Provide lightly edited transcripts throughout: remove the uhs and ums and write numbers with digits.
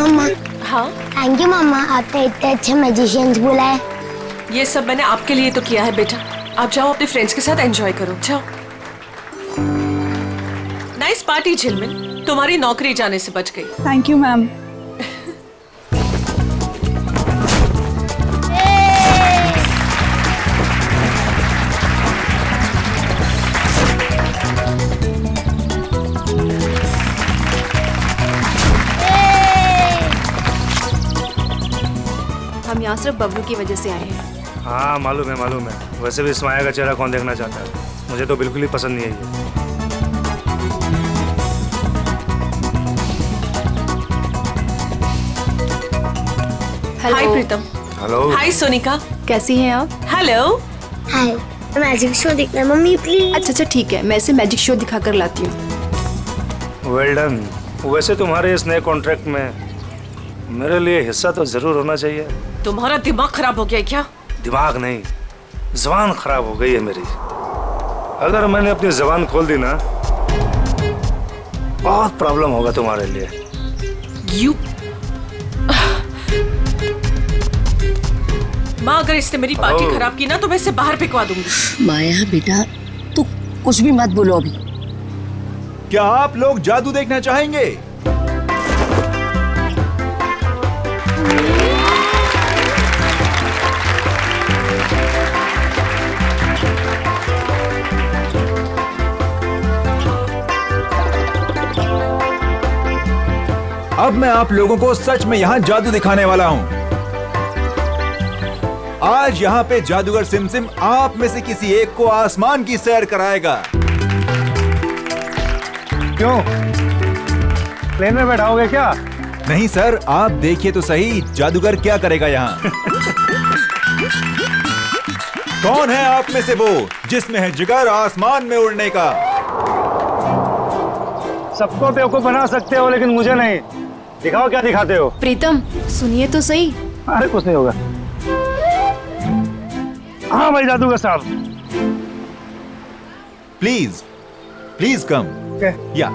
मम्मा। हाँ, thank you मम्मा, आपने इतने अच्छे मैजिशियंस बुलाए। ये सब मैंने आपके लिए तो किया है बेटा। आप जाओ अपने फ्रेंड्स के साथ एंजॉय करो, जाओ। नाइस पार्टी झिलमिल, तुम्हारी नौकरी जाने से बच गई। Thank you ma'am. हम यहाँ सिर्फ बबलू की वजह से आए हैं। हाँ मालूम है। वैसे भी इस माया का चेहरा कौन देखना चाहता है? मुझे तो बिल्कुल ही पसंद नहीं है ये। हाय प्रीतम। हेलो। हाय सोनिका। कैसी हैं आप? हेलो। हाय, मैजिक शो देखना है मम्मी प्लीज। अच्छा ठीक है, मैं इसे मैजिक शो दिखा कर लाती हूँ। Well done. वैसे तुम्हारे इस नए कॉन्ट्रैक्ट में मेरे लिए हिस्सा तो जरूर होना चाहिए। तुम्हारा दिमाग खराब हो गया है क्या? दिमाग नहीं, जुबान खराब हो गई है मेरी। अगर मैंने अपनी जुबान खोल दी ना, बहुत प्रॉब्लम होगा तुम्हारे लिए। यू माँ, अगर इसने मेरी पार्टी खराब की ना तो मैं इसे बाहर फेंकवा दूंगी। माया बेटा, तू कुछ भी मत बोलो अभी। क्या आप लोग जादू देखना चाहेंगे? अब मैं आप लोगों को सच में यहाँ जादू दिखाने वाला हूँ। आज यहाँ पे जादूगर सिमसिम आप में से किसी एक को आसमान की सैर कराएगा। क्यों? प्लेन में बैठाओगे क्या? नहीं सर, आप देखिए तो सही जादूगर क्या करेगा यहाँ। कौन है आप में से वो जिसमें है जिगर आसमान में उड़ने का? सबको बेवकूफ बना सकते हो लेकिन मुझे नहीं। दिखाओ क्या दिखाते हो। प्रीतम सुनिए तो सही। अरे कुछ नहीं होगा। हाँ भाई जादूगर साहब। Please come. या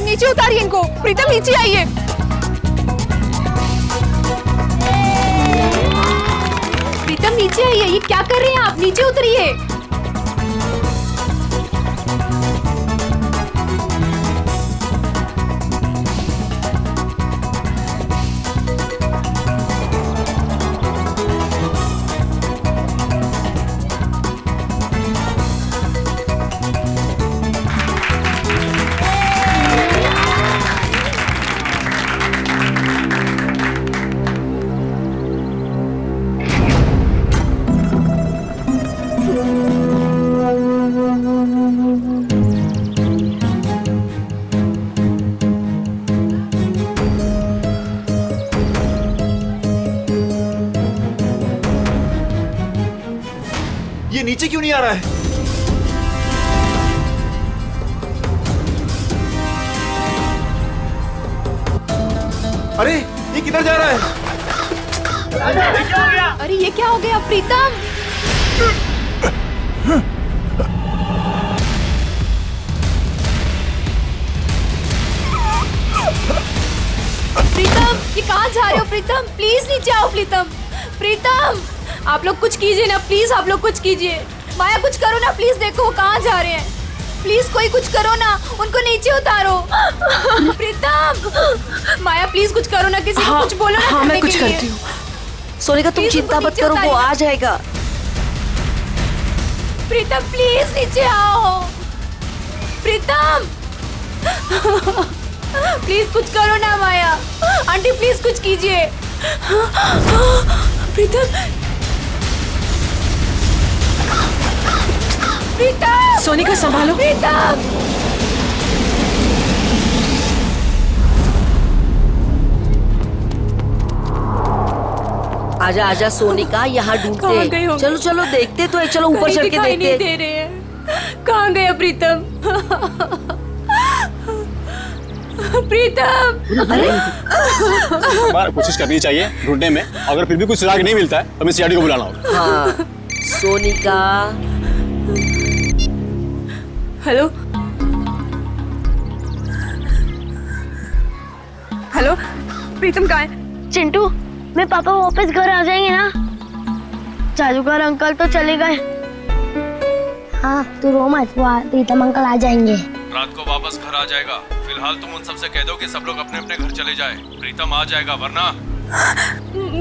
नीचे उतारिए इनको। प्रीतम नीचे आइए। प्रीतम नीचे आइए, ये क्या कर रहे हैं आप? नीचे उतरिए। ये नीचे क्यों नहीं आ रहा है? अरे ये किधर जा रहा है? अरे ये क्या हो गया प्रीतम? प्रीतम ये कहाँ जा रहे हो? प्रीतम प्लीज नीचे आओ। प्रीतम आप लोग कुछ कीजिए ना प्लीज। आप लोग कुछ कीजिए। माया कुछ करो ना प्लीज। देखो वो कहाँ जा रहे हैं। प्लीज कोई कुछ करो ना, उनको नीचे उतारो। प्रीतम माया प्लीज कुछ करो ना, किसी को कुछ बोलो ना। हाँ मैं कुछ करती हूँ। सोनिका तुम चिंता मत करो, वो आ जाएगा। प्रीतम प्लीज नीचे आओ। प्रीतम प्लीज कुछ करो ना माया। आंटी प्लीज कुछ कीजिए। प्रीतम प्रीतम सोनिका संभालो। प्रीतम आजा आजा सोनिका, यहाँ कहाँ गए ढूंढते। होंगे? चलो चलो देखते तो है, चलो ऊपर कहीं चढ़ के दिखाई नहीं देखते। दे रहे हैं। कहाँ गया प्रीतम? प्रीतम बार कोशिश करनी चाहिए ढूंढने में, अगर फिर भी कुछ सुराग नहीं मिलता है तो हमें सीआईडी को बुलाना होगा। हाँ सोनिका। हेलो हेलो, प्रीतम कहाँ है? चिंटू, मेरे पापा वापस घर आ जाएंगे ना? जादूगर अंकल तो चले गए। हाँ तू रो मत, वो प्रीतम अंकल आ जाएंगे। रात को वापस घर आ जाएगा। फिलहाल तुम उन सबसे कह दो कि सब लोग अपने अपने घर चले जाए। प्रीतम आ जाएगा, वरना।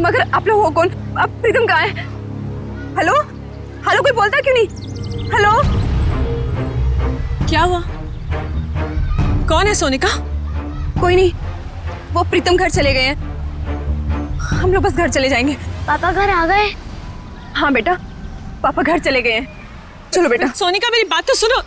मगर आप लोग हो कौन? अब प्रीतम कहाँ है? हेलो हेलो, कोई बोलता क्यों नहीं? हेलो, क्या हुआ? कौन है सोनिका? कोई नहीं, वो प्रीतम घर चले गए हैं। हम लोग बस घर चले जाएंगे। पापा घर आ गए? हाँ बेटा, पापा घर चले गए हैं। चलो बेटा। सोनिका मेरी बात तो सुनो।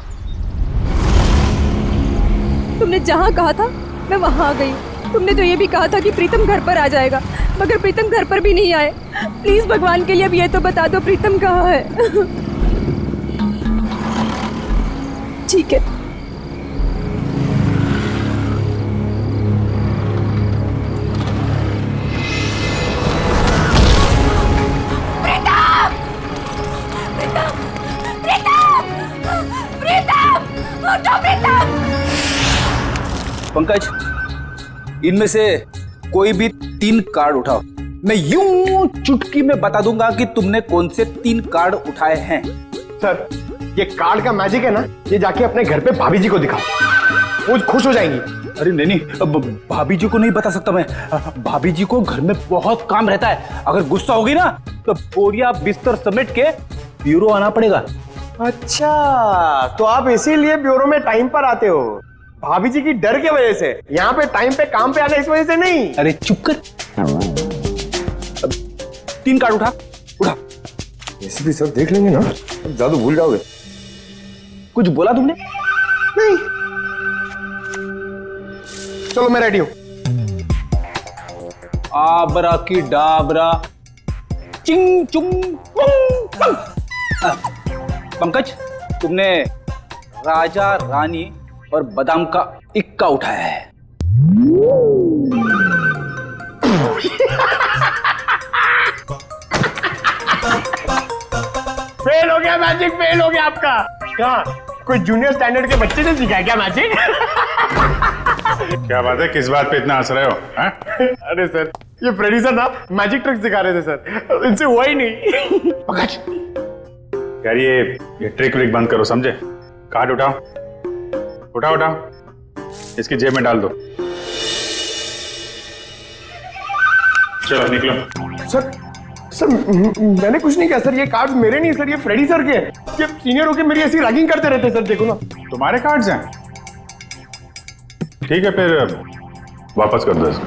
तुमने जहाँ कहा था मैं वहाँ आ गई। तुमने तो ये भी कहा था कि प्रीतम घर पर आ जाएगा, मगर प्रीतम घर पर भी नहीं आए। प्लीज भगवान के लिए अब ये तो बता दो प्रीतम कहाँ है। ठीक है। पंकज, इनमें से कोई भी 3 कार्ड उठाओ। मैं यूं चुटकी में बता दूंगा कि तुमने कौन से 3 कार्ड उठाए हैं। सर, ये कार्ड का मैजिक है ना, ये जाके अपने घर पे भाभी जी को दिखाओ, वो खुश हो जाएंगी। अरे नहीं, अब भाभी जी को नहीं बता सकता मैं। भाभी जी को घर में बहुत काम रहता है। अगर गुस्सा होगी ना तो बोरिया बिस्तर समेट के ब्यूरो आना पड़ेगा। अच्छा, तो आप इसीलिए ब्यूरो में टाइम पर आते हो, भाभी जी की डर की वजह से। यहाँ पे टाइम पे काम पे आना इस वजह से नहीं। अरे चुप कर। 3 कार्ड उठा। ऐसे भी सब देख लेंगे ना, जादू भूल जाओगे। कुछ बोला तुमने? नहीं। चलो मैं रेडी हूं। आबरा की डाबरा चिंग चुंग पुंग। पंकज, तुमने राजा रानी और बादाम का इक्का उठाया है। फेल हो गया मैजिक, फेल हो गया आपका। क्या कोई जूनियर स्टैंडर्ड के बच्चे से सीखा है क्या मैजिक? क्या बात है, किस बात पे इतना हंस रहे हो? अरे सर, ये फ्रेडी सर ना मैजिक ट्रिक सिखा रहे थे सर, इनसे हुआ ही नहीं। पंकज, यार ये ट्रिक विक बंद करो, समझे? कार्ड उठाओ, उठाओ, इसकी जेब में डाल दो। चलो निकलो। सर मैंने कुछ नहीं किया सर, ये कार्ड्स मेरे नहीं सर, ये फ्रेडी सर के। ये सीनियर होके मेरी ऐसी रैगिंग करते रहते सर, देखो ना। तुम्हारे कार्ड्स हैं? ठीक है, फिर वापस कर दो इसको।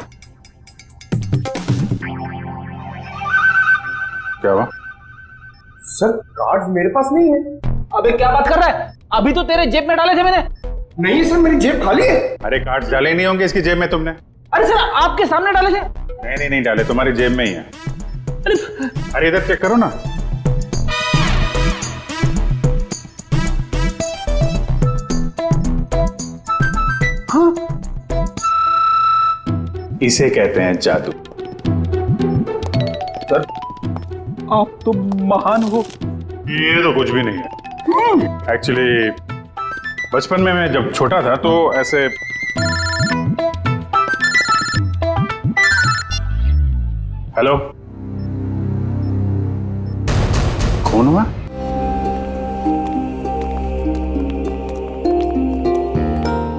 क्या हुआ? सर कार्ड्स मेरे पास नहीं है। अबे क्या बात कर रहा है? अभी तो तेरे जेब में डाले थे मैंने। नहीं सर, मेरी जेब खाली है। अरे कार्ड्स डाले नहीं होंगे इसकी जेब में तुमने। अरे सर, आपके सामने डाले थे। नहीं डाले, तुम्हारी जेब में ही है। अरे इधर चेक करो ना। हाँ, इसे कहते हैं जादू। सर आप तो महान हो। ये तो कुछ भी नहीं है। एक्चुअली बचपन में मैं जब छोटा था तो ऐसे हेलो, कौन हुआ?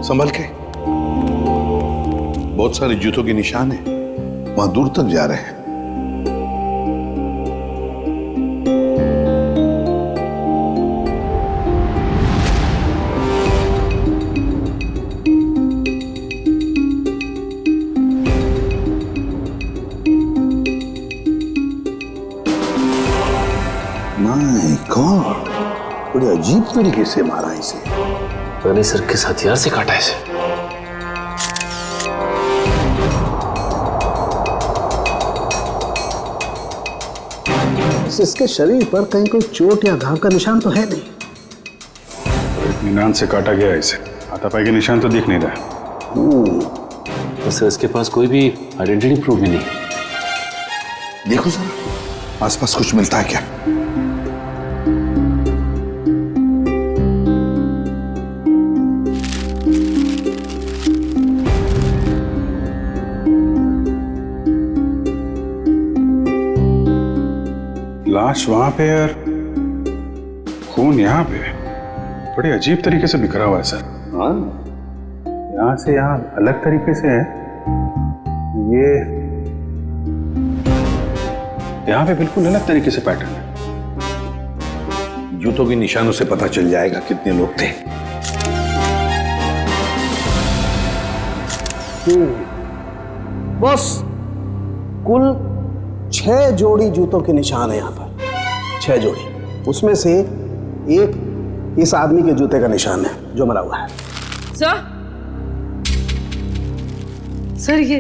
संभल के, बहुत सारे जूतों के निशान हैं, वहां दूर तक जा रहे हैं। My God, बड़े अजीब तरीके से मारा इसे। पता नहीं सर किस हथियार से काटा इसे। इसके शरीर पर कहीं कोई चोट या घाव का निशान तो है नहीं। इत्मीनान से काटा गया इसे, हाथापाई के निशान तो दिख नहीं रहा। तो सर इसके पास कोई भी आइडेंटिटी प्रूफ भी नहीं। देखो सर, आसपास कुछ मिलता है क्या? लाश वहां पे और खून यहाँ पे, बड़े अजीब तरीके से बिखरा हुआ है सर। हाँ, यहाँ से यहाँ अलग तरीके से है। ये यहाँ पे बिल्कुल अलग तरीके से पैटर्न है। जूतों के निशानों से पता चल जाएगा कितने लोग थे। बॉस, कुल 6 जोड़ी जूतों के निशान है यहाँ पर। 6 जोड़ी, उसमें से एक इस आदमी के जूते का निशान है जो मरा हुआ है। सर ये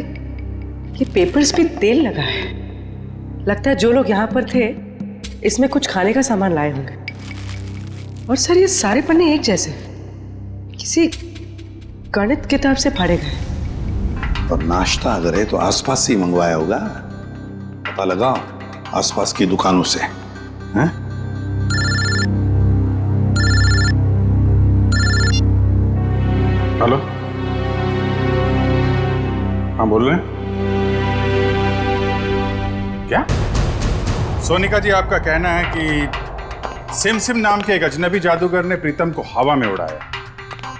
पेपर्स पे तेल लगा है। लगता है जो लोग यहाँ पर थे इसमें कुछ खाने का सामान लाए होंगे। और सर ये सारे पन्ने एक जैसे, किसी गणित किताब से फाड़े गए। और नाश्ता अगर है तो आसपास से ही मंगवाया होगा। पता लगाओ आसपास की दुकानों से। हैं? हेलो, हाँ बोल रहे हैं? क्या? सोनिका जी, आपका कहना है कि सिम नाम के एक अजनबी जादूगर ने प्रीतम को हवा में उड़ाया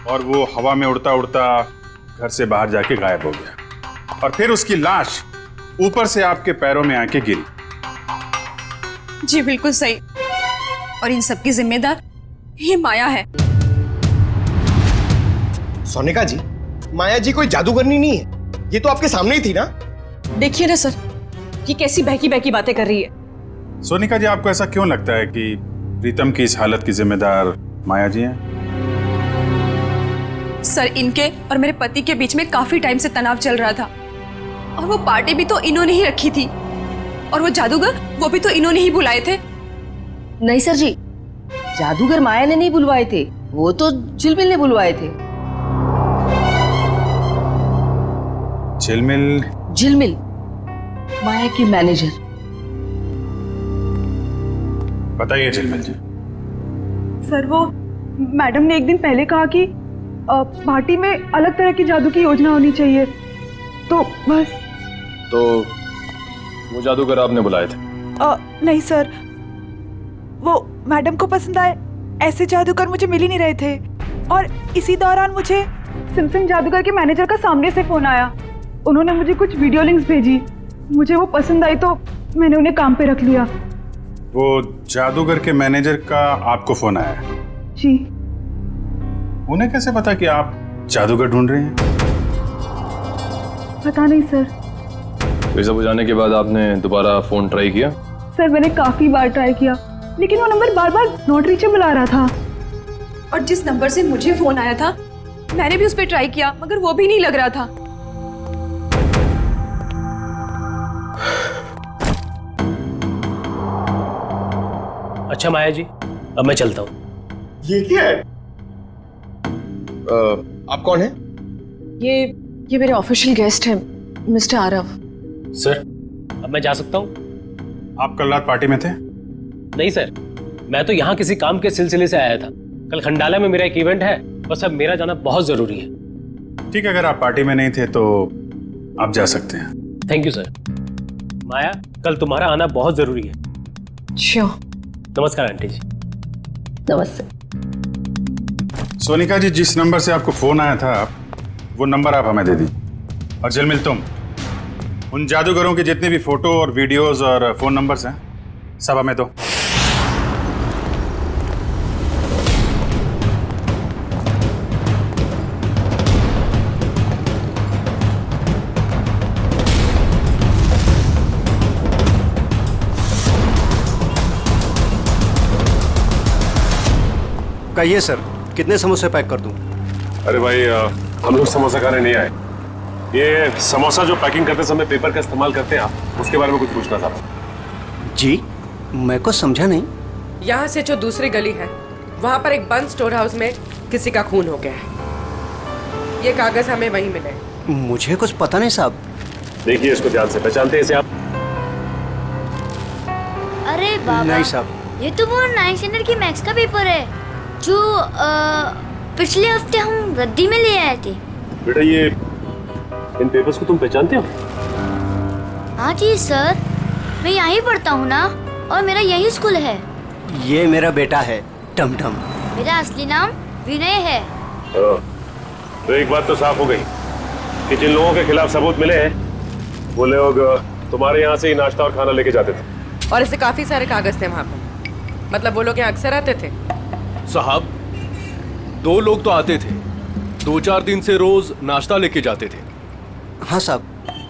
और वो हवा में उड़ता उड़ता घर से बाहर जाके गायब हो गया, और फिर उसकी लाश ऊपर से आपके पैरों में आके गिरी। जी बिल्कुल सही। और इन सब की जिम्मेदार ये माया है। सोनिका जी, माया जी कोई जादूगरनी नहीं है, ये तो आपके सामने ही थी ना। देखिए ना सर, ये कैसी बहकी बातें कर रही है। सोनिका जी, आपको ऐसा क्यों लगता है कि प्रीतम की इस हालत की जिम्मेदार माया जी हैं? सर, इनके और मेरे पति के बीच में काफी टाइम से तनाव चल रहा था, और वो पार्टी भी तो इन्होंने ही रखी थी, और वो जादूगर वो भी तो इन्होंने ही बुलाए थे। नहीं सर जी, जादूगर माया ने नहीं बुलवाए थे, वो तो झिलमिल ने बुलवाए थे। झिलमिल माया की मैनेजर। बताइए झिलमिल जी। सर, वो मैडम ने एक दिन पहले कहा कि पार्टी में अलग तरह की जादू की योजना होनी चाहिए, तो बस। तो वो जादूगर आपने बुलाए थे? नहीं सर, वो मैडम को पसंद आए ऐसे जादूगर मुझे मिल ही नहीं रहे थे, और इसी दौरान मुझे सिमसिम जादूगर के मैनेजर का सामने से फोन आया। उन्होंने मुझे कुछ वीडियो लिंक्स भेजी, मुझे वो पसंद आई तो मैंने उन्हें काम पे रख लिया। वो जादूगर के मैनेजर का आपको फोन आया है? जी। उन्हें कैसे पता कि आप जादूगर ढूंढ रहे हैं? पता नहीं सर। ये सब हो जाने के बाद आपने दोबारा फोन ट्राई किया? सर, मैंने काफी बार ट्राई किया, लेकिन वो नंबर बार बार नॉट रीचेबल आ रहा था। और जिस नंबर से मुझे फोन आया था मैंने भी उस पर ट्राई किया, मगर वो भी नहीं लग रहा था। अच्छा माया जी, अब मैं चलता हूँ। ये क्या है? आप कौन है? ये मेरे ऑफिशियल गेस्ट हैं, मिस्टर आरव। सर, अब मैं जा सकता हूँ? आप कल रात पार्टी में थे? नहीं सर, मैं तो यहाँ किसी काम के सिलसिले से आया था। कल खंडाला में मेरा एक इवेंट है, बस अब मेरा जाना बहुत जरूरी है। ठीक है, अगर आप पार्टी में नहीं थे तो आप जा सकते हैं। Thank you sir. माया, कल तुम्हारा आना बहुत जरूरी है। श्योर। नमस्कार आंटी जी। नमस्ते। सोनिका जी, जिस नंबर से आपको फोन आया था वो नंबर आप हमें दे दीजिए। और झिलमिल, तुम उन जादूगरों के जितने भी फोटो और वीडियोस और फोन नंबर्स हैं सब हमें दो। कहिए सर, कितने समोसे पैक कर दूं? अरे भाई हम लोग समोसा खाने नहीं आए। ये समोसा जो पैकिंग करते समय पेपर का इस्तेमाल करते हैं आप, उसके बारे में कुछ पूछना था। जी, मैं कुछ समझा नहीं। यहाँ से जो दूसरी गली है वहाँ पर एक बंद स्टोर हाउस में किसी का खून हो गया है। ये कागज हमें वहीं मिले। मुझे कुछ पता नहीं साहब। देखिए इसको ध्यान से, पहचानते हैं इसे आप? अरे बाबा, नहीं साहब, ये तो वो 9th स्टैंडर्ड की मैथ्स का पेपर है जो पिछले हफ्ते हम रद्दी में ले आए थे। बेटा ये इन पेपर्स को तुम पहचानते हो? हाँ जी सर, मैं यहीं पढ़ता हूँ ना, और मेरा यही स्कूल है। ये मेरा बेटा है टमटम। मेरा असली नाम विनय है। तो एक बात तो साफ हो गई कि जिन लोगों के खिलाफ सबूत मिले हैं वो लोग तुम्हारे यहाँ से ही नाश्ता और खाना लेके जाते थे। और ऐसे काफी सारे कागज थे वहाँ पर। मतलब वो लोग यहाँ अक्सर आते थे? साहब, 2 लोग तो आते थे, 2-4 दिन से रोज नाश्ता लेके जाते थे। हाँ साहब,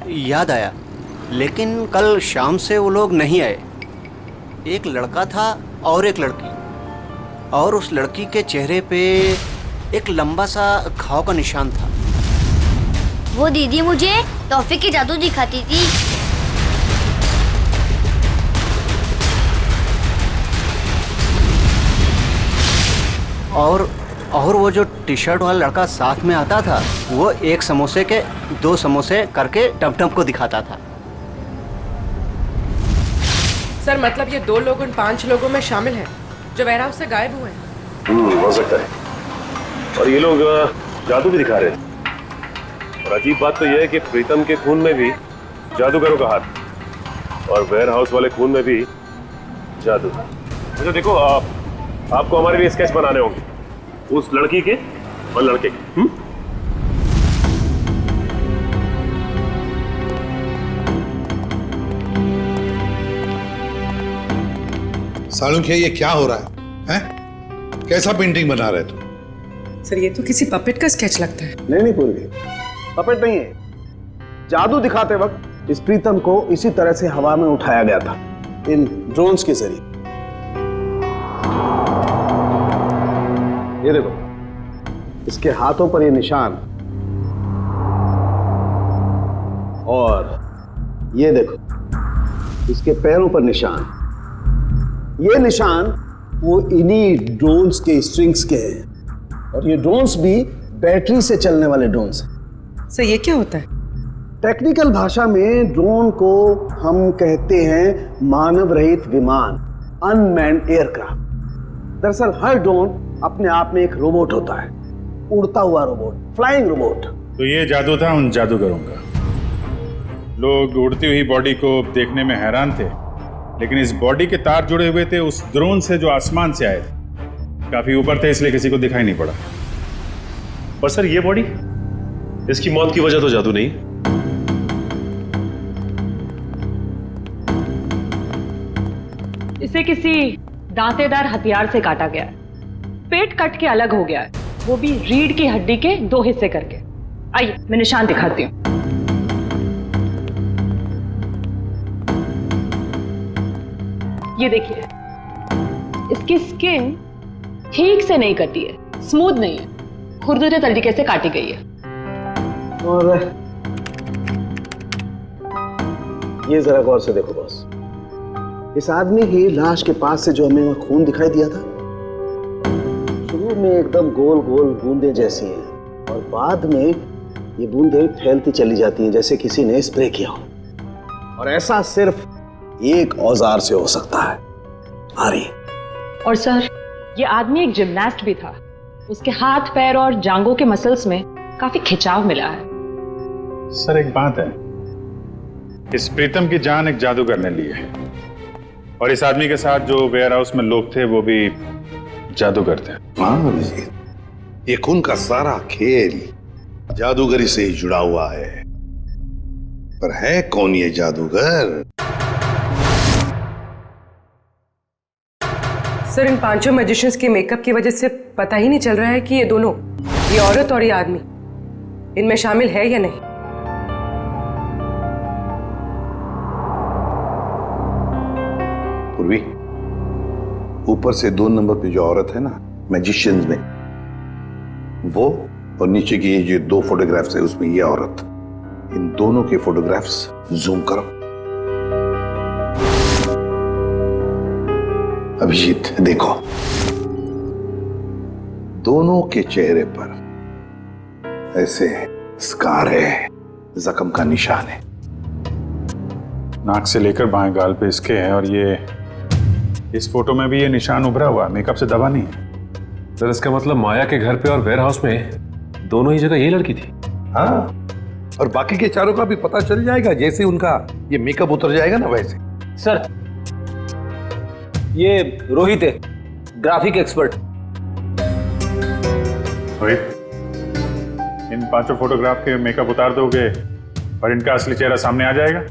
याद आया, लेकिन कल शाम से वो लोग नहीं आए। एक लड़का था और एक लड़की, और उस लड़की के चेहरे पे एक लंबा सा घाव का निशान था। वो दीदी मुझे टॉफी की जादू दिखाती थी। और वो जो टी शर्ट वाला लड़का साथ में आता था, वो एक समोसे के 2 समोसे करके टमटम को दिखाता था। सर मतलब ये 2 लोग उन 5 लोगों में शामिल हैं जो वेयरहाउस से गायब हुए हैं। हो सकता है। और ये लोग जादू भी दिखा रहे हैं। और अजीब बात तो यह है कि प्रीतम के खून में भी जादूगरों का हाथ, और वेयरहाउस वाले खून में भी जादू। अच्छा देखो, आपको हमारे लिए स्केच बनाने होंगे, उस लड़की के और लड़के के। सालुंखे, ये क्या हो रहा है? हैं? कैसा पेंटिंग बना रहे तुम? सर ये तो किसी पपेट का स्केच लगता है। नहीं पूर्वी, पपेट नहीं है। जादू दिखाते वक्त इस प्रीतम को इसी तरह से हवा में उठाया गया था, इन ड्रोन्स के जरिए। ये देखो, इसके हाथों पर ये निशान, और ये देखो इसके पैरों पर निशान। ये निशान वो इन्हीं ड्रोन्स के स्ट्रिंग्स के हैं, और ये ड्रोन्स भी बैटरी से चलने वाले ड्रोन्स हैं। सर ये क्या होता है? टेक्निकल भाषा में ड्रोन को हम कहते हैं मानव रहित विमान, अनमैन्ड एयरक्राफ्ट। दरअसल हर ड्रोन अपने आप में एक रोबोट होता है, उड़ता हुआ रोबोट, फ्लाइंग रोबोट। तो ये जादू था उन जादूगरों का। लोग उड़ती हुई बॉडी को देखने में हैरान थे, लेकिन इस बॉडी के तार जुड़े हुए थे उस ड्रोन से जो आसमान से आए थे। काफी ऊपर थे, इसलिए किसी को दिखाई नहीं पड़ा। और सर ये बॉडी, इसकी मौत की वजह तो जादू नहीं। इसे किसी दांतेदार हथियार से काटा गया है। पेट कट के अलग हो गया है, वो भी रीढ़ की हड्डी के 2 हिस्से करके। आइए मैं निशान दिखाती हूँ। ये देखिए, इसकी स्किन ठीक से नहीं कटी है, स्मूथ नहीं है, खुरदुरे तरीके से काटी गई है। और ये जरा गौर से देखो बॉस, इस आदमी की लाश के पास से जो हमें खून दिखाई दिया था, शुरू में एकदम गोल गोल बूंदे जैसी हैं, और बाद में ये बूंदें फैलती चली जाती हैं जैसे किसी ने स्प्रे किया हो। और ऐसा सिर्फ एक औजार से हो सकता है। आ रही। और सर, ये आदमी एक जिम्नास्ट भी था। उसके हाथ, पैर और जांघों के मसल्स में काफी खिंचाव मिला है। सर एक बात है, इस प्रीतम की जान एक जादूगर ने ली है, और इस आदमी के साथ जो वेयर हाउस में लोग थे वो भी जादूगर थे। हाँ, ये खून का सारा खेल जादूगरी से ही जुड़ा हुआ है। पर है कौन ये जादूगर? सर इन 5 मैजिशियंस के मेकअप की वजह से पता ही नहीं चल रहा है कि ये दोनों, ये औरत और ये आदमी, इनमें शामिल है या नहीं। पूर्वी, ऊपर से 2 नंबर पे जो औरत है ना, मैजिशियंस में वो, और नीचे की ये जो 2 फोटोग्राफ्स है उसमें ये औरत, इन दोनों के फोटोग्राफ्स जूम करो। अभिजीत देखो, दोनों के चेहरे पर ऐसे स्कार है, जख्म का निशान है। नाक से लेकर बाएं गाल पे इसके है, और ये इस फोटो में भी ये निशान उभरा हुआ, मेकअप से दबा नहीं है। सर इसका मतलब माया के घर पे और वेयर हाउस में दोनों ही जगह यही लड़की थी। हाँ, और बाकी के चारों का भी पता चल जाएगा जैसे उनका ये मेकअप उतर जाएगा ना वैसे। सर ये रोहित है, ग्राफिक एक्सपर्ट। रोहित, इन 5 फोटोग्राफ के मेकअप उतार दोगे और इनका असली चेहरा सामने आ जाएगा?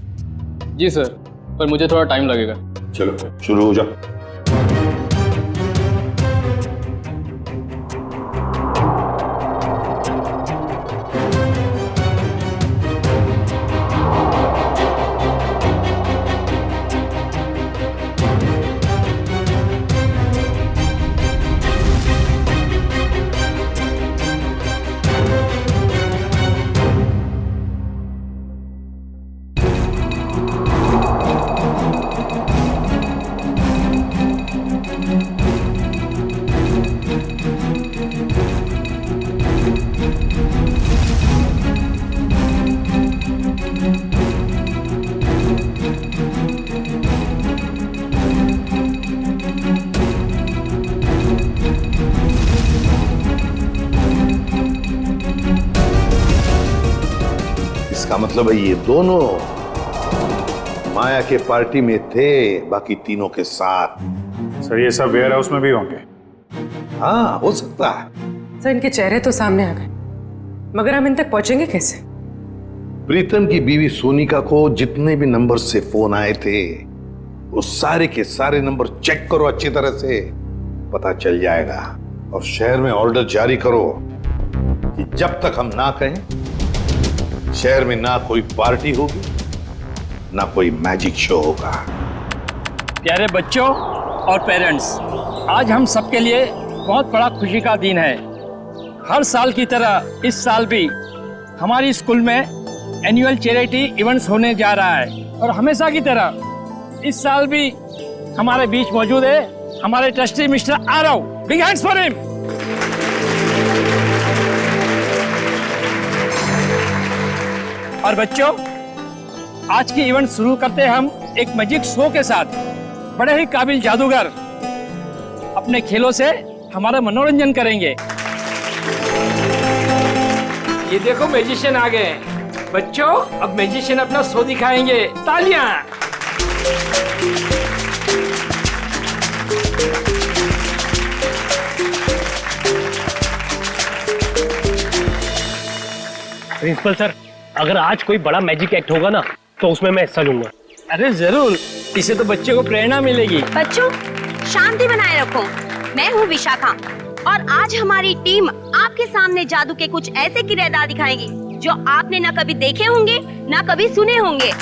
जी सर, पर मुझे थोड़ा टाइम लगेगा। चलो शुरू हो जाओ। इसका मतलब है ये दोनों माया के पार्टी में थे, बाकी तीनों के साथ। सर ये सब वेयर हाउस में भी होंगे? हाँ हो सकता है। सर इनके चेहरे तो सामने आ गए, मगर हम इन तक पहुंचेंगे कैसे? प्रीतम की बीवी सोनिका को जितने भी नंबर से फोन आए थे वो सारे के सारे नंबर चेक करो अच्छी तरह से, पता चल जाएगा। और शहर में ऑर्डर जारी करो कि जब तक हम ना कहें शहर में ना कोई पार्टी होगी ना कोई मैजिक शो होगा। प्यारे बच्चों और पेरेंट्स, आज हम सबके लिए बहुत बड़ा खुशी का दिन है। हर साल की तरह इस साल भी हमारी स्कूल में एनुअल चैरिटी इवेंट्स होने जा रहा है, और हमेशा की तरह इस साल भी हमारे बीच मौजूद है हमारे trustee mister Aarav. Big hands for him. और बच्चों, आज की इवेंट शुरू करते हैं हम एक मैजिक शो के साथ। बड़े ही काबिल जादूगर अपने खेलों से हमारा मनोरंजन करेंगे। ये देखो मैजिशियन आ गए। बच्चों, अब मैजिशियन अपना शो दिखाएंगे। तालियां। प्रिंसिपल सर, अगर आज कोई बड़ा मैजिक एक्ट होगा ना तो उसमें मैं हिस्सा लूंगा। अरे जरूर, इससे तो बच्चे को प्रेरणा मिलेगी। बच्चों शांति बनाए रखो। मैं हूँ विशाखा और आज हमारी टीम आपके सामने जादू के कुछ ऐसे किरदार दिखाएगी जो आपने ना कभी देखे होंगे ना कभी सुने होंगे।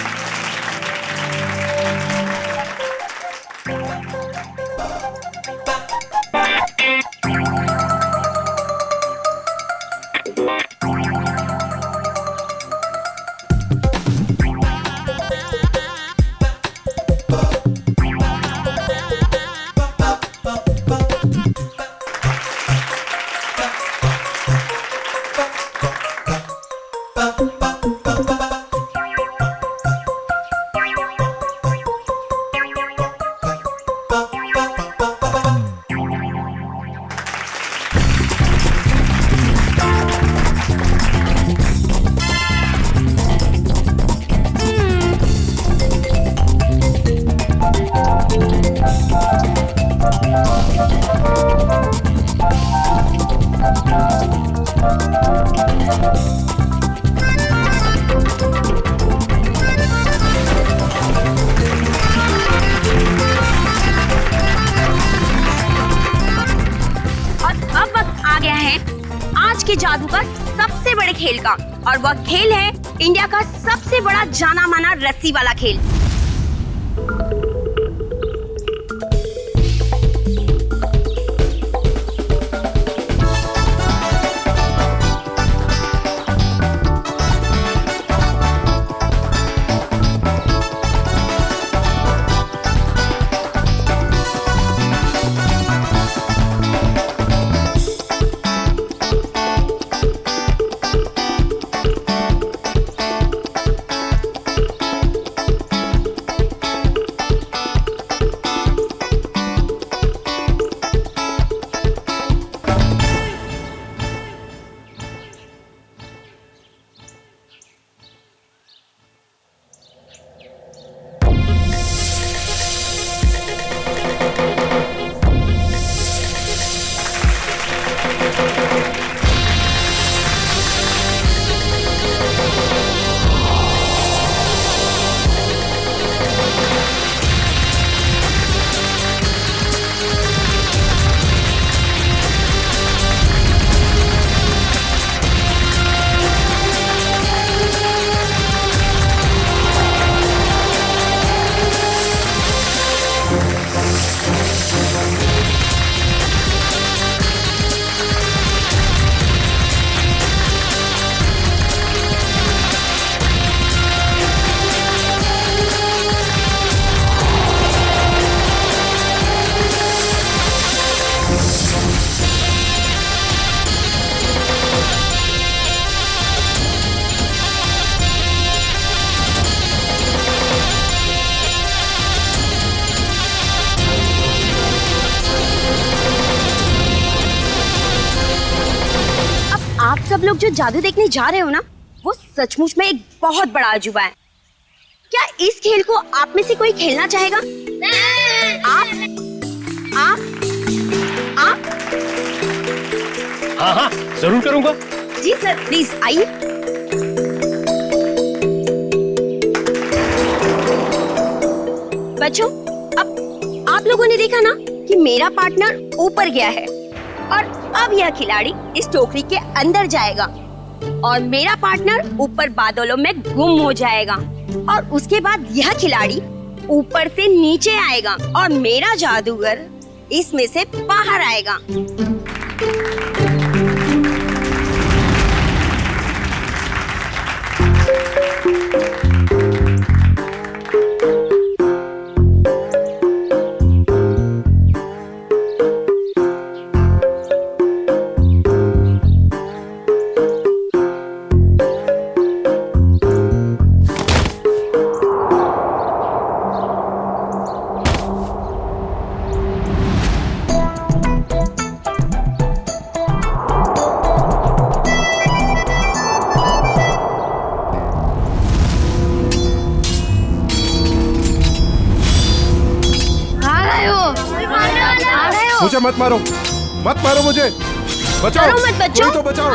जादू का सबसे बड़े खेल का, और वह खेल है इंडिया का सबसे बड़ा जाना माना रस्सी वाला खेल। लोग जो जादू देखने जा रहे हो ना, वो सचमुच में एक बहुत बड़ा अजूबा है। क्या इस खेल को आप में से कोई खेलना चाहेगा? आप हाँ हाँ जरूर करूंगा। जी सर, प्लीज आइए। बच्चों, अब आप लोगों ने देखा ना कि मेरा पार्टनर ऊपर गया है और अब यह खिलाड़ी इस टोकरी के अंदर जाएगा और मेरा पार्टनर ऊपर बादलों में गुम हो जाएगा और उसके बाद यह खिलाड़ी ऊपर से नीचे आएगा और मेरा जादूगर इसमें से बाहर आएगा। मुझे मत मारो, मत मारो मुझे, बचाओ, मत बच्चों, कोई तो बचाओ,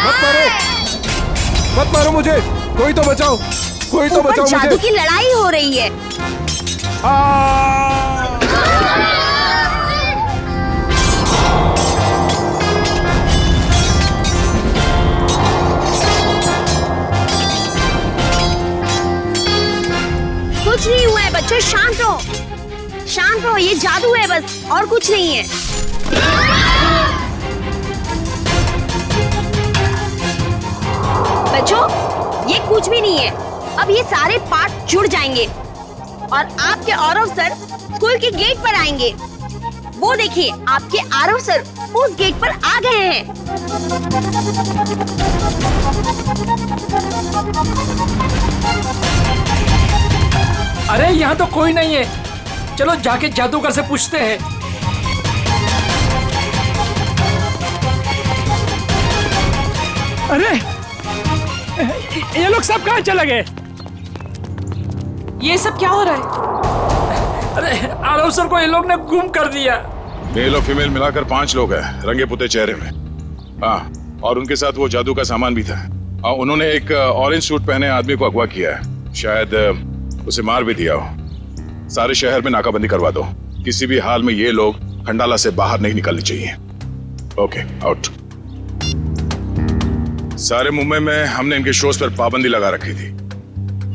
मत मारो, मत मारो मुझे, कोई तो बचाओ, कोई तो बचाओ मुझे। जादू की लड़ाई हो रही है। कुछ नहीं हुआ है बच्चों, शांत रहो, शांत रहो, ये जादू है बस, और कुछ नहीं है। बच्चों, ये कुछ भी नहीं है। अब ये सारे पार्ट जुड़ जाएंगे और आपके आरव सर स्कूल के गेट पर आएंगे। वो देखिए, आपके आरव सर उस गेट पर आ गए हैं। अरे यहाँ तो कोई नहीं है, चलो जाके जादूगर से पूछते हैं। अरे ये लोग सब कहाँ चले गए? ये सब क्या हो रहा है? अरे आरव सर को ये लोग ने गुम कर दिया। मेल और फीमेल मिलाकर 5 लोग हैं, रंगे पुते चेहरे में। हाँ, और उनके साथ वो जादू का सामान भी था। उन्होंने एक ऑरेंज सूट पहने आदमी को अगवा किया है, शायद उसे मार भी दिया हो। सारे शहर में नाकाबंदी करवा दो, किसी भी हाल में ये लोग खंडाला से बाहर नहीं निकलने चाहिए। Okay, out. सारे मुंबई में हमने इनके शोज पर पाबंदी लगा रखी थी,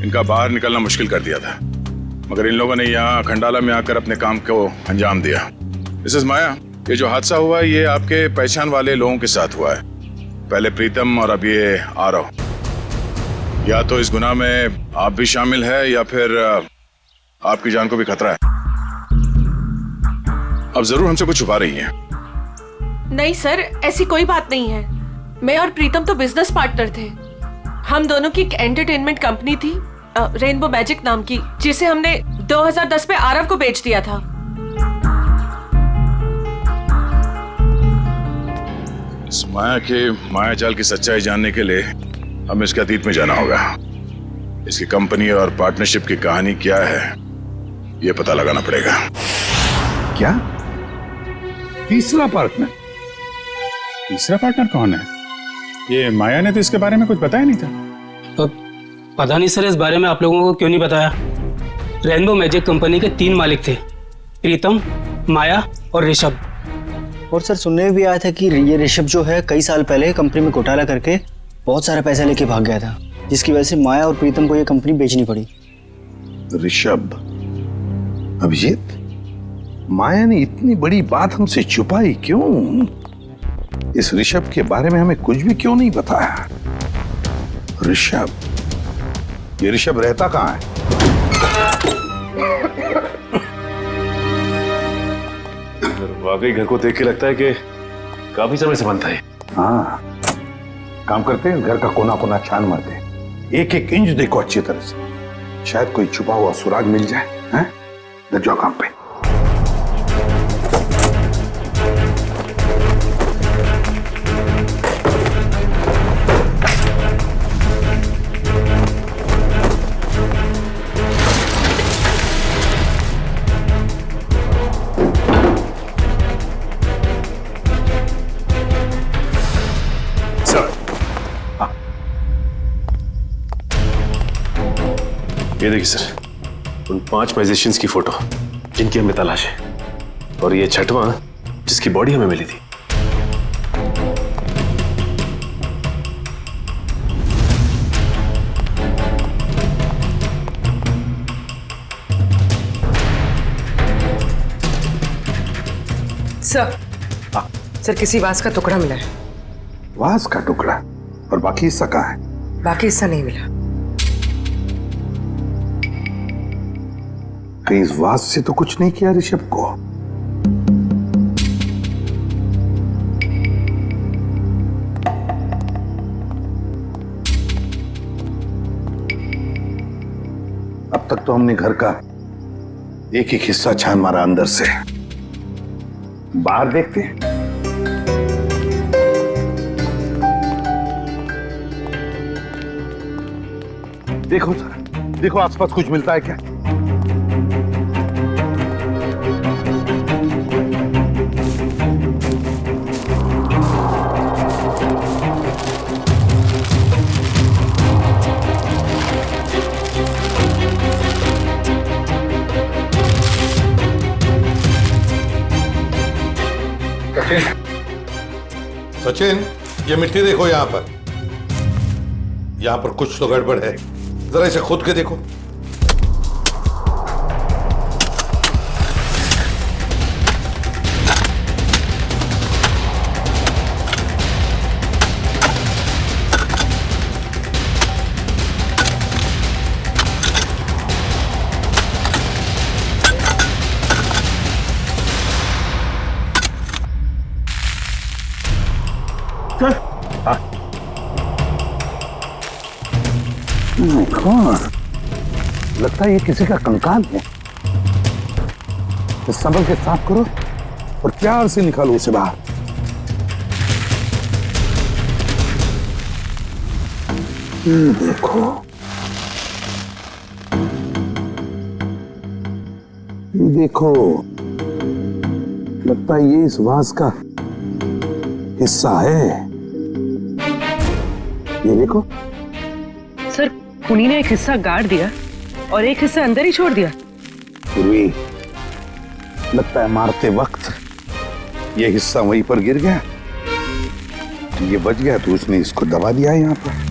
इनका बाहर निकलना मुश्किल कर दिया था, मगर इन लोगों ने यहाँ खंडाला में आकर अपने काम को अंजाम दिया। मिसेस माया, ये जो हादसा हुआ ये आपके पहचान वाले लोगों के साथ हुआ है, पहले प्रीतम और अब ये आरव। या तो इस गुनाह में आप भी शामिल है या फिर आपकी जान को भी खतरा है। अब जरूर हमसे कुछ छुपा रही हैं। नहीं सर, ऐसी कोई बात नहीं है। मैं और प्रीतम तो बिजनेस पार्टनर थे। हम दोनों की एक एंटरटेनमेंट कंपनी थी, रेनबो मैजिक नाम की, जिसे हमने 2010 में आरव को बेच दिया था। इस माया के मायाजाल की सच्चाई जानने के लिए हमें इसके अतीत में जाना होगा। इसकी कंपनी और पार्टनरशिप की कहानी क्या है ये पता लगाना पड़ेगा। क्या? तीसरा पार्टनर? तीसरा पार्टनर कौन है? ये माया ने तो इसके बारे में कुछ बताया नहीं था। तो पता नहीं सर, इस बारे में आप लोगों को क्यों नहीं बताया। रेनबो मैजिक कंपनी के 3 मालिक थे, प्रीतम, माया और ऋषभ। और सर सुनने में भी आया था कि ये ऋषभ जो है कई साल पहले कंपनी में घोटाला करके बहुत सारा पैसा लेके भाग गया था, जिसकी वजह से माया और प्रीतम को ये कंपनी बेचनी पड़ी। ऋषभ, अभिजीत, माया ने इतनी बड़ी बात हमसे छुपाई क्यों? इस ऋषभ के बारे में हमें कुछ भी क्यों नहीं बताया? ऋषभ, ये ऋषभ रहता कहाँ है? वाकई घर को देख के लगता है कि काफी समय से बनता है। हाँ, काम करते हैं, घर का कोना कोना छान मारते हैं, एक एक इंच देखो अच्छी तरह से, शायद कोई छुपा हुआ सुराग मिल जाए। हैं? लग जाओ काम पे। ये देखिए सर, उन 5 मैजिशियंस की फोटो जिनकी हमें तलाश है, और ये 6वां जिसकी बॉडी हमें मिली थी। सर, सर किसी वास का टुकड़ा मिला है। वास का टुकड़ा? और बाकी हिस्सा कहाँ है? बाकी हिस्सा नहीं मिला। कहीं इस वास से तो कुछ नहीं किया ऋषभ को? अब तक तो हमने घर का एक एक हिस्सा छान मारा अंदर से। बाहर देखते हैं। देखो सर, देखो आसपास कुछ मिलता है क्या? सचिन, ये मिट्टी देखो यहां पर कुछ तो गड़बड़ है। जरा इसे खुद के देखो। लगता है ये किसी का कंकाल है। तो संभल के साफ करो और प्यार से निकालो उसे बाहर। देखो, देखो, लगता है ये इस वास का हिस्सा है। ये देखो सर, कुनी ने एक हिस्सा गाड़ दिया और एक हिस्सा अंदर ही छोड़ दिया। पूर्वी, लगता है मारते वक्त ये हिस्सा वहीं पर गिर गया, ये बच गया तो उसने इसको दबा दिया यहाँ पर।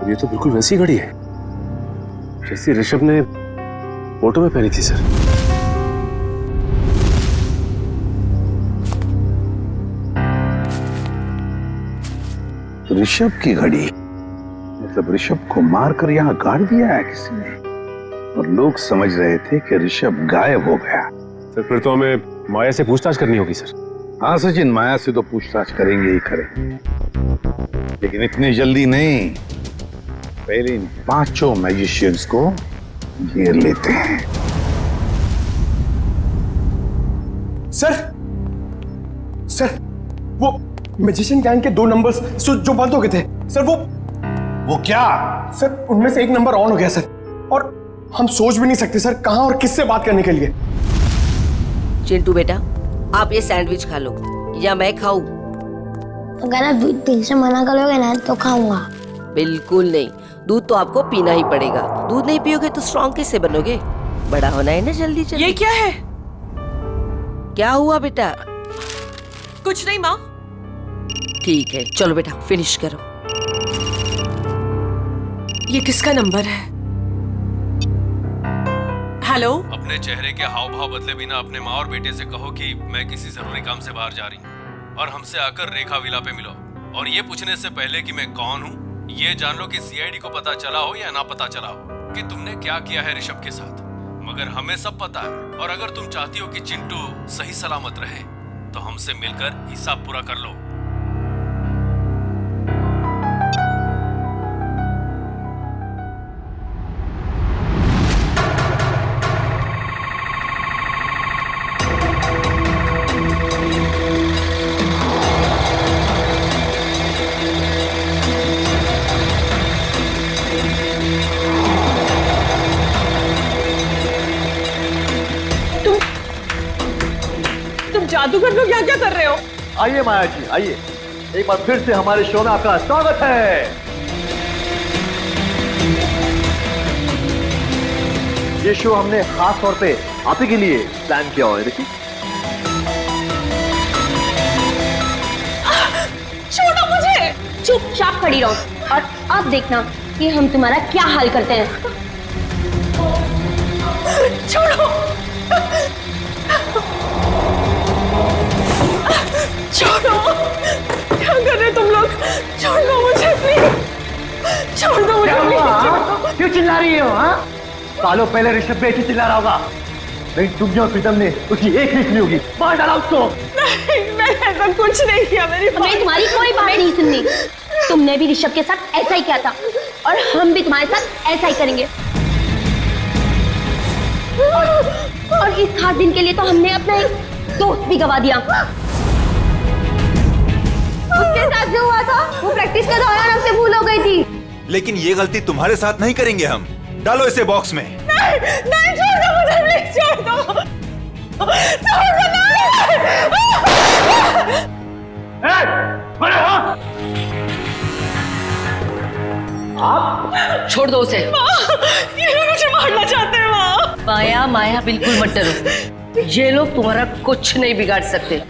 ये तो बिल्कुल वैसी घड़ी है जैसी ऋषभ ने फोटो में पहनी थी सर। ऋषभ की घड़ी? मतलब ऋषभ को मारकर यहाँ गाड़ दिया है किसी ने, और लोग समझ रहे थे कि ऋषभ गायब हो गया। सर फिर तो हमें माया से पूछताछ करनी होगी सर। हाँ सचिन, माया से तो पूछताछ करेंगे ही करेंगे, लेकिन इतनी जल्दी नहीं। पहले इन 5 मैजिशियंस को घेर लेते हैं। सर, वो मैजिशियन गैंग के 2 नंबर्स जो बंद हो गए थे सर, वो क्या? सर उनमें से एक नंबर ऑन हो गया सर, और हम सोच भी नहीं सकते सर कहां और किससे बात करने के लिए। चिंटू बेटा, आप ये सैंडविच खा लो या मैं खाऊं? अगर आप दिल से मना करोगे ना तो खाऊंगा। बिल्कुल नहीं, दूध तो आपको पीना ही पड़ेगा। दूध नहीं पियोगे तो स्ट्रॉन्ग कैसे बनोगे? बड़ा होना है ना जल्दी जल्दी। ये क्या है? क्या हुआ बेटा? कुछ नहीं माँ। ठीक है, चलो बेटा फिनिश करो। ये किसका नंबर है? हेलो? अपने चेहरे के हाव भाव बदले बिना अपने माँ और बेटे से कहो कि मैं किसी जरूरी काम से बाहर जा रही हूँ और हमसे आकर रेखा विला पे मिलो। और ये पूछने से पहले कि मैं कौन हूँ, ये जान लो कि सीआईडी को पता चला हो या ना पता चला हो कि तुमने क्या किया है ऋषभ के साथ। मगर हमें सब पता है। और अगर तुम चाहती हो कि चिंटू सही सलामत रहे तो हमसे मिलकर हिसाब पूरा कर लो। जादूगर लोग यहाँ क्या कर रहे हो? आइए माया जी, आइए। एक बार फिर से हमारे शो में आपका स्वागत है। ये शो हमने खास तौर पे आप ही के लिए प्लान किया हुआ है। देखिए, छोड़ो मुझे। चुपचाप खड़ी रहो और अब देखना कि हम तुम्हारा क्या हाल करते हैं। छोड़ो, छोड़ो, क्या कर रहे तुम लोग? छोड़ दो मुझे प्लीज, छोड़ दो मुझे प्लीज। क्यों चिल्ला रही हो? हाँ, सालों पहले ऋषभ भी ऐसे चिल्ला रहा होगा, लेकिन तुम और प्रीतम ने उसकी एक नहीं सुनी होगी। मार डाला उसको। नहीं, मैंने ऐसा कुछ नहीं किया। हमें तुम्हारी कोई बात नहीं सुननी। तुमने भी ऋषभ के साथ ऐसा ही किया था और हम भी तुम्हारे साथ ऐसा ही करेंगे। और इस खास दिन के लिए तो हमने अपना एक दोस्त भी गवा दिया। उसके साथ जो हुआ था वो प्रैक्टिस के दौरान हमसे भूल हो गई थी। लेकिन ये गलती तुम्हारे साथ नहीं करेंगे हम। डालो इसे बॉक्स में। नहीं, नहीं, छोड़ दो मुझे प्लीज, छोड़ दो, छोड़ दो। आप छोड़ दो उसे। ये लोग मुझे मारना चाहते हैं। माँ, माया, माया बिल्कुल मत डरो। ये लोग तुम्हारा कुछ नहीं बिगाड़ सकते।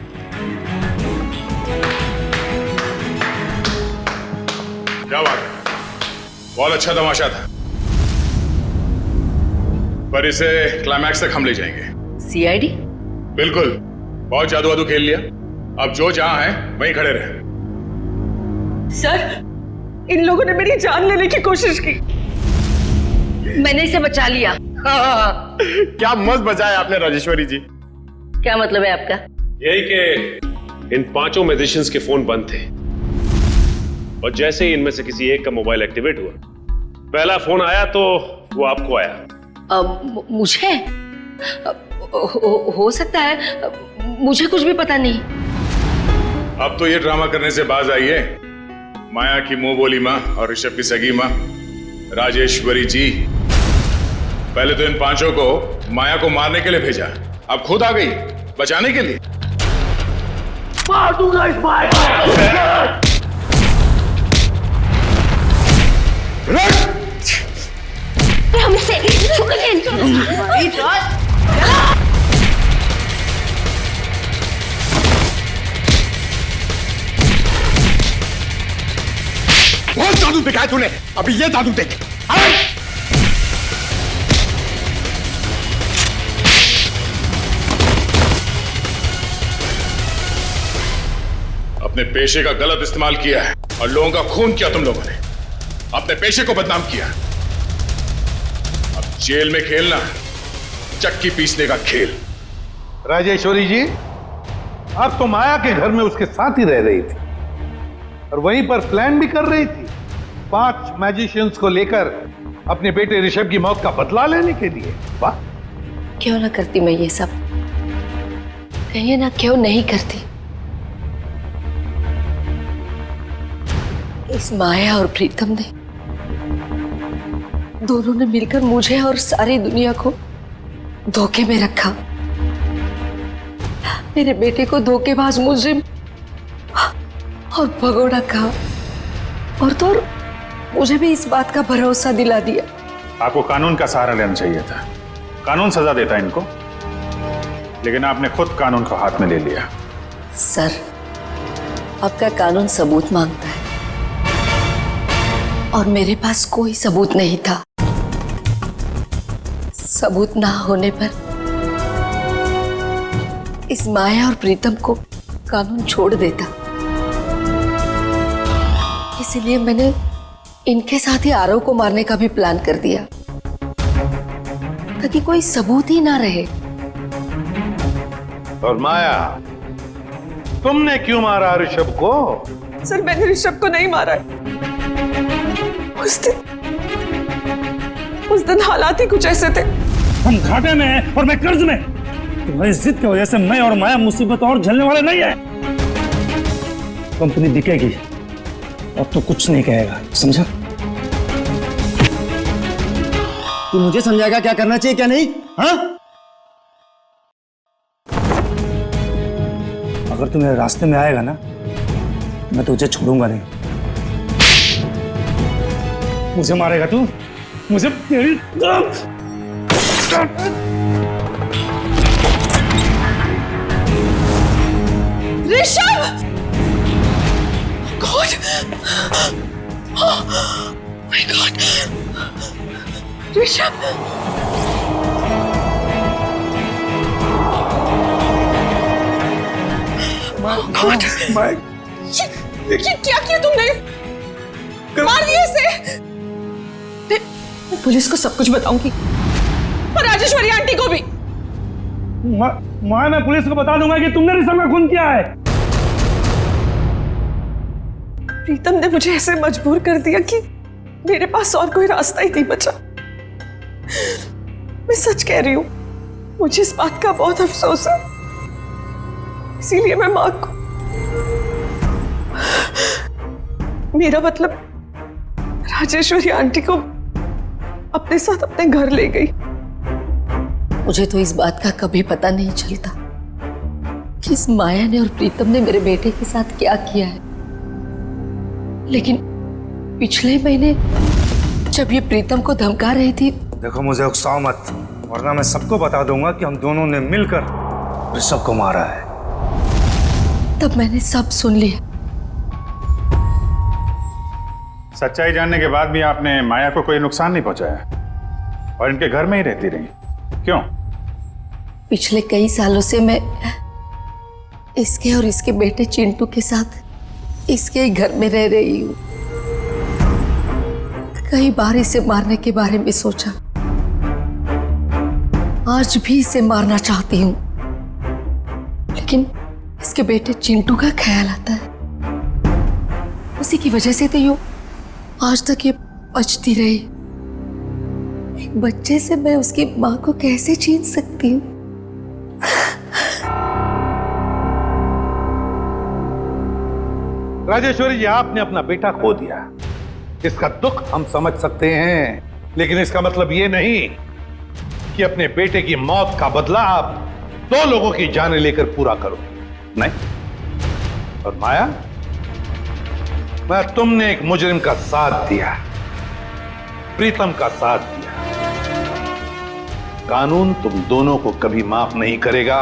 क्या बात है, बहुत अच्छा तमाशा था, पर इसे क्लाइमैक्स तक हम ले जाएंगे। सीआईडी? बिल्कुल, बहुत जादू वादू खेल लिया। अब जो जहां है वहीं खड़े रहे। सर, इन लोगों ने मेरी जान लेने की कोशिश की। मैंने इसे बचा लिया। क्या मस्त बचाया आपने राजेश्वरी जी। क्या मतलब है आपका? यही कि इन पांचों मैजिशियंस के फोन बंद थे और जैसे ही इनमें से किसी एक का मोबाइल एक्टिवेट हुआ, पहला फोन आया तो वो आपको आया। मुझे हो सकता है, मुझे कुछ भी पता नहीं। अब तो ये ड्रामा करने से बाज आई है। माया की मुंह बोली माँ और ऋषभ की सगी माँ राजेश्वरी जी। पहले तो इन पांचों को माया को मारने के लिए भेजा, अब खुद आ गई बचाने के लिए। मार दूंगा इस माया। हमसे बहुत जादू दिखाया तूने, अभी ये जादू देख। अपने पेशे का गलत इस्तेमाल किया है और लोगों का खून किया तुम लोगों ने, अपने पेशे को बदनाम किया। अब जेल में खेलना चक्की पीसने का खेल। राजेश्वरी जी, आप तो माया के घर में उसके साथ ही रह रही थी और वहीं पर प्लान भी कर रही थी 5 मैजिशियंस को लेकर अपने बेटे ऋषभ की मौत का बदला लेने के लिए। वाह, क्यों ना करती मैं ये सब, कहिए ना क्यों नहीं करती। इस माया और प्रीतम ने दोनों ने मिलकर मुझे और सारी दुनिया को धोखे में रखा। मेरे बेटे को धोखेबाज मुजरिम और भगोड़ा कहा और तो और मुझे भी इस बात का भरोसा दिला दिया। आपको कानून का सहारा लेना चाहिए था। कानून सजा देता इनको, लेकिन आपने खुद कानून को हाथ में ले लिया। सर, आपका कानून सबूत मांगता है और मेरे पास कोई सबूत नहीं था। सबूत ना होने पर इस माया और प्रीतम को कानून छोड़ देता। इसलिए मैंने इनके साथ ही आरव को मारने का भी प्लान कर दिया ताकि कोई सबूत ही ना रहे। और माया, तुमने क्यों मारा ऋषभ को? सर मैंने ऋषभ को नहीं मारा है। उस दिन हालात ही कुछ ऐसे थे। हम घाटे में हैं और मैं कर्ज में। तुम्हारी जिद की वजह से मैं और माया मुसीबत और झेलने वाले नहीं है। कंपनी बिकेगी, अब तो कुछ नहीं कहेगा, समझा? तू मुझे समझाएगा क्या करना चाहिए क्या नहीं? हाँ? अगर तू मेरे रास्ते में आएगा ना, मैं तुझे छोड़ूंगा नहीं। मुझे मारेगा तू? मुझे तेरी Rishabh! God! Oh my God! Rishabh! God! ये क्या किया तुमने? मार दिया इसे? मैं पुलिस को सब कुछ बताऊंगी और राजेश्वरी आंटी को भी। मैं पुलिस को बता दूंगा कि तुमने ऋषभ का खून किया है। प्रीतम ने मुझे ऐसे मजबूर कर दिया कि मेरे पास और कोई रास्ता ही नहीं बचा। मैं सच कह रही हूं, मुझे इस बात का बहुत अफसोस है। इसीलिए मैं मां को, मेरा मतलब राजेश्वरी आंटी को अपने साथ अपने घर ले गई। मुझे तो इस बात का कभी पता नहीं चलता कि इस माया ने और प्रीतम ने मेरे बेटे के साथ क्या किया है। लेकिन पिछले महीने जब ये प्रीतम को धमका रही थी। देखो मुझे उकसाओ मत, वरना मैं सबको बता दूंगा कि हम दोनों ने मिलकर ऋषभ को मारा है। तब मैंने सब सुन लिया। सच्चाई जानने के बाद भी आपने माया को कोई नुकसान नहीं पहुंचाया और इनके घर में ही रहती रही, क्यों? पिछले कई सालों से मैं इसके और इसके बेटे चिंटू के साथ इसके ही घर में रह रही हूँ। कई बार इसे मारने के बारे में सोचा, आज भी इसे मारना चाहती हूँ, लेकिन इसके बेटे चिंटू का ख्याल आता है। उसी की वजह से तो यूं आज तक ये बचती रही। एक बच्चे से मैं उसकी माँ को कैसे छीन सकती हूँ? राजेश्वरी जी, आपने अपना बेटा खो दिया, इसका दुख हम समझ सकते हैं, लेकिन इसका मतलब ये नहीं कि अपने बेटे की मौत का बदला आप दो लोगों की जानें लेकर पूरा करो। नहीं। और माया, मैं तुमने एक मुजरिम का साथ दिया, प्रीतम का साथ दिया। कानून तुम दोनों को कभी माफ नहीं करेगा।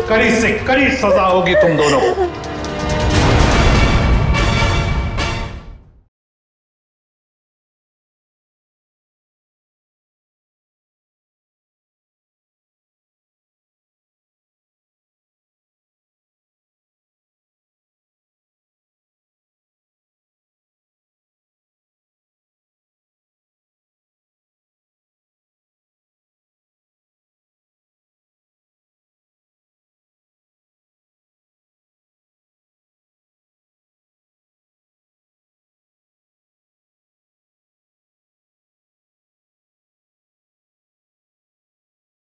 कड़ी से कड़ी सजा होगी तुम दोनों को।